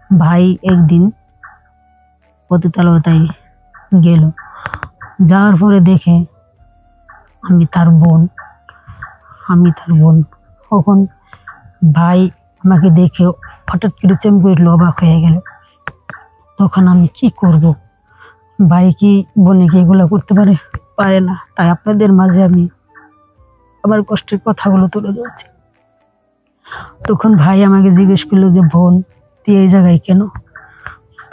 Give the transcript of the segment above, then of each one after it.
ভাই একদিন পতিতালয়টায় গেল। যাওয়ার পরে দেখে আমি তার বোন। তখন ভাই আমাকে দেখে হঠাৎ করে চমকে উঠলো, অবাক হয়ে গেল। তখন আমি কি করব? ভাই কি বোনকে এগুলো করতে পারে না। তাই আপনাদের মাঝে আমি আমার কষ্টের কথাগুলো তুলে ধরছি। তখন ভাই আমাকে জিজ্ঞেস করলো যে, বোন তুই এই জায়গায় কেন?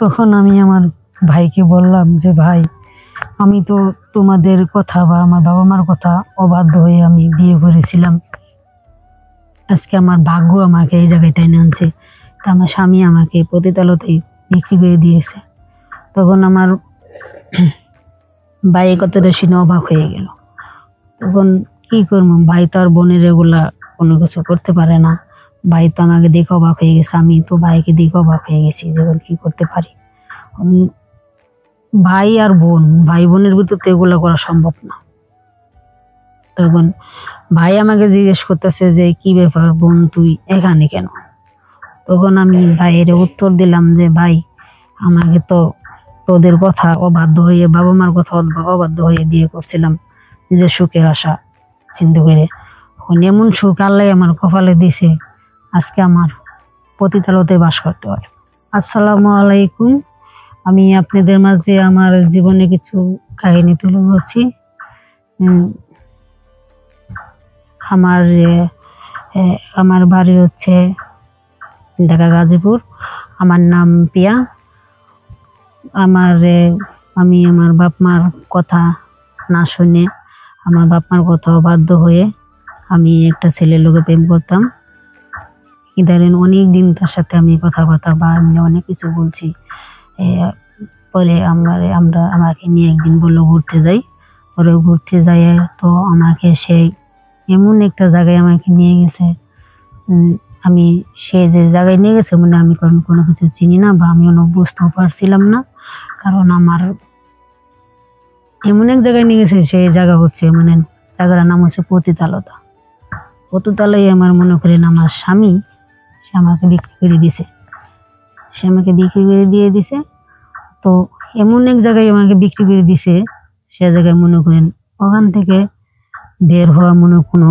তখন আমি আমার ভাইকে বললাম যে, ভাই আমি তো তোমাদের কথা বা আমার বাবা মার কথা অবাধ্য হয়ে আমি বিয়ে করেছিলাম। আজকে আমার ভাগ্য আমাকে এই জায়গায় টেনে আনছে। তা আমার স্বামী আমাকে পতিতালয়তেই বিক্রি করে দিয়েছে। তখন আমার ভাই কথাটা শুনে অবাক হয়ে গেল। তখন কি করবো, ভাই তো আর বোনের এগুলা কোনো কিছু করতে পারে না। ভাই তো আমাকে দেখে অবাক হয়ে গেছে, আমি তো ভাইকে দেখে অবাক হয়ে গেছি যে কি করতে পারি। ভাই আর বোন, ভাই বোনের ভিতর তো এগুলো করা সম্ভব না। তখন ভাই আমাকে জিজ্ঞেস করতেছে যে, কি ব্যাপার বোন তুই এখানে কেন? তখন আমি ভাইয়ের উত্তর দিলাম যে, ভাই আমাকে তো তোদের কথা অবাধ্য হয়ে, বাবা মার কথা অবাধ্য হয়ে বিয়ে করছিলাম নিজের সুখের আশা চিন্তা করে। এমন সুখ আল্লাহ আমার কপালে দিছে, আজকে আমার পতিতালয়তে বাস করতে হয়। আসসালামু আলাইকুম। আমি আপনাদের মাঝে আমার জীবনে কিছু কাহিনী তুলে ধরছি। আমার বাড়ি হচ্ছে ঢাকা গাজীপুর। আমার নাম পিয়া। আমি আমার বাপ মার কথা না শুনে, আমার বাপ মার কথা বাধ্য হয়ে আমি একটা ছেলের লোকে প্রেম করতাম। ইদানিং অনেক দিন তার সাথে আমি কথাবার্তা বা এমনি অনেক কিছু বলছি। পরে আমাকে নিয়ে একদিন বললো ঘুরতে যাই। পরে ঘুরতে যাই তো আমাকে সেই এমন একটা জায়গায় আমাকে নিয়ে গেছে। আমি সে যে জায়গায় নিয়ে গেছে মানে আমি কোনো কিছু চিনি না বা আমি বুঝতেও পারছিলাম না। কারণ আমার এমন এক জায়গায় নিয়ে গেছে, সেই জায়গা হচ্ছে মানে জায়গাটার নাম হচ্ছে পতিতালয়। আমার মনে করেন আমার স্বামী সে আমাকে বিক্রি করে দিছে। তো এমন এক জায়গায় আমাকে বিক্রি করে দিছে, সে জায়গায় মনে করেন ওখান থেকে বের হওয়া কোনো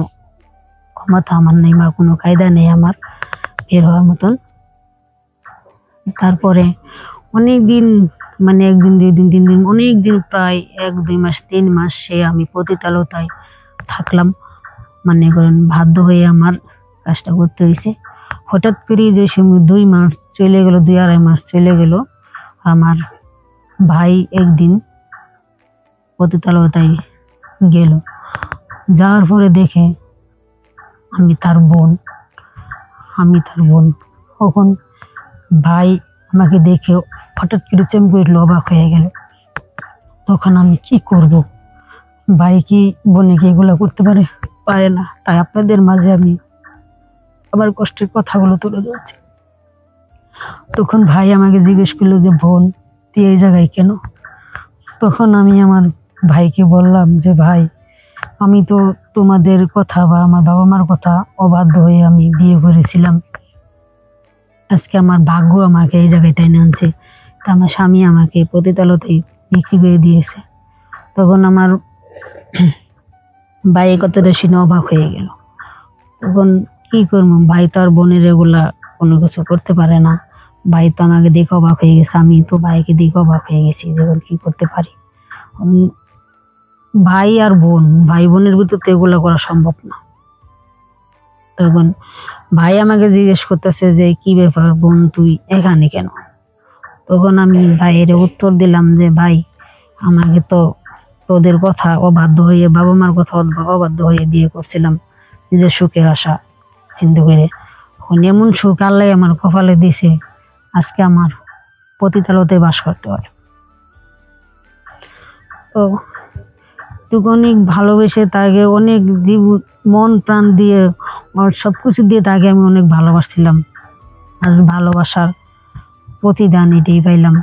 ক্ষমতা আমার নেই বা কোনো কায়দা নেই আমার বের হওয়ার মতন। তারপরে অনেক দিন, মানে একদিন 2 দিন 3 দিন, অনেক দিন, প্রায় 1-2 মাস 3 মাস সে আমি পতিতালয়তায় থাকলাম। মানে করেন বাধ্য হয়ে আমার কাজটা করতে হয়েছে। হঠাৎ করে যে সময় 2 মাস চলে গেল, 2-2.5 মাস চলে গেল, আমার ভাই একদিন পতিতালয়তায় গেল। যাওয়ার পরে দেখে আমি তার বোন। তখন ভাই আমাকে দেখে হঠাৎ করে চমকে উঠলো, অবাক হয়ে গেল। তখন আমি কি করব? ভাই কি বোনকে এগুলো করতে পারে না। তাই আপনাদের মাঝে আমি আমার কষ্টের কথাগুলো তুলে ধরছি। তখন ভাই আমাকে জিজ্ঞেস করলো যে, বোন তুই এই জায়গায় কেন? তখন আমি আমার ভাইকে বললাম যে, ভাই আমি তো তোমাদের কথা বা আমার বাবা মার কথা অবাধ্য হয়ে আমি বিয়ে করেছিলাম। আজকে আমার ভাগ্য আমাকে এই জায়গায় টেনে আনছে। তা আমার স্বামী আমাকে পতিতালয়তেই বিক্রি করে দিয়েছে। তখন আমার ভাই কথাটা শুনে অবাক হয়ে গেল। তখন কি করবো, ভাই তো আর বোনের এগুলা কোনো কিছু করতে পারে না। ভাই তো আমাকে দেখে অবাক হয়ে গেছে, আমি তো ভাইকে দেখে অবাক হয়ে গেছি যে কি করতে পারি। ভাই আর বোন, ভাই বোনের ভিতর তো এগুলো করা সম্ভব না। তখন ভাই আমাকে জিজ্ঞেস করতেছে যে, কি ব্যাপার বোন তুই এখানে কেন? তখন আমি ভাইয়ের উত্তর দিলাম যে, ভাই আমাকে তো তোদের কথা অবাধ্য হয়ে, বাবা মার কথা অবাধ্য হয়ে বিয়ে করছিলাম নিজের সুখের আশা চিন্তা করে। এমন সুখ আল্লাহ আমার কপালে দিছে, আজকে আমার পতিতালয়তে বাস করতে হয়। তো অনেক ভালোবেসে তাকে, অনেক মন প্রাণ দিয়ে, সবকিছু দিয়ে তাকে আমি অনেক ভালোবাসছিলাম। আর ভালোবাসার প্রতিদান এটাই পাইলাম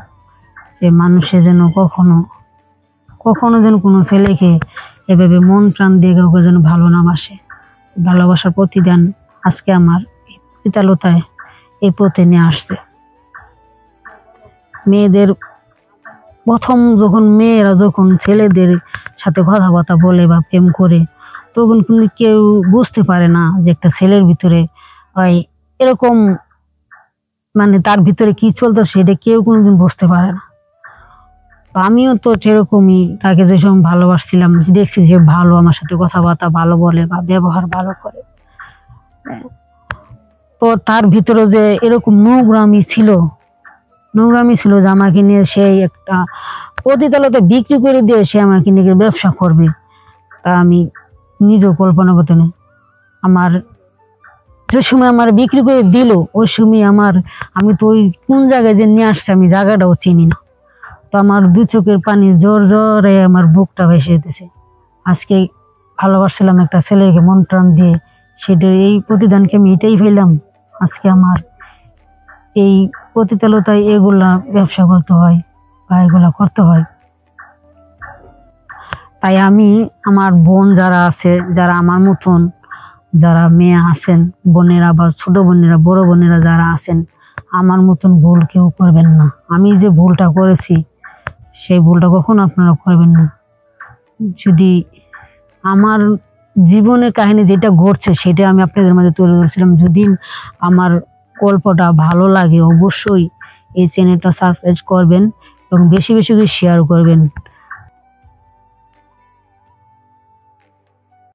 যে মানুষে যেন কখনো যেন কোনো ছেলেকে এভাবে মন প্রাণ দিয়ে কাউকে যেন ভালো না বাসে। ভালোবাসার প্রতিদান আজকে আমার পতিতালয়তায় এই পথে নিয়ে আসছে। মেয়েদের প্রথম যখন মেয়েরা যখন ছেলেদের সাথে কথাবার্তা বলে বা প্রেম করে, তখন কিন্তু কেউ বুঝতে পারে না যে একটা ছেলের ভিতরে হয় এরকম, মানে তার ভিতরে কি চলতো সেটা কেউ কোনোদিন বুঝতে পারে না। তো আমিও তো সেরকমই তাকে যে সময় ভালোবাসছিলাম, দেখছি যে ভালো আমার সাথে কথাবার্তা ভালো বলে বা ব্যবহার ভালো করে, তো তার ভিতরে যে এরকম নোংরামি ছিল যে আমাকে নিয়ে সেই একটা পতিতালয়তে বিক্রি করে দিয়ে সে আমাকে নিয়ে ব্যবসা করবে, তা আমি নিজেও কল্পনা করতে না। আমার যে সময় আমার বিক্রি করে দিল ওই সময় আমি তো ওই কোন জায়গায় যে নিয়ে আসছে আমি জায়গাটাও চিনি না। তো আমার দুই চোখের পানি জোর জোরে আমার বুকটা ভেসে যেতেছে। আজকে ভালোবাসছিলাম একটা ছেলেকে মন প্রাণ দিয়ে, সেটার এই প্রতিদানকে আমি এটাই পেলাম। আজকে আমার এই পতিতালয়তায় এগুলা ব্যবসা করতে হয় বা এগুলা করতে হয়। তাই আমি আমার বোন যারা আছে, যারা আমার মতন যারা মেয়ে আছেন, বোনেরা বা ছোট বোনেরা বড় বোনেরা যারা আছেন, আমার মতন ভুল কেউ করবেন না। আমি যে ভুলটা করেছি সেই ভুলটা কখনো আপনারা করবেন না। যদি আমার জীবনের কাহিনী যেটা ঘটছে সেটা আমি আপনাদের মাঝে তুলে ধরছিলাম। যদি আমার গল্পটা ভালো লাগে অবশ্যই এই চ্যানেলটা সাবস্ক্রাইব করবেন এবং বেশি বেশি করে শেয়ার করবেন।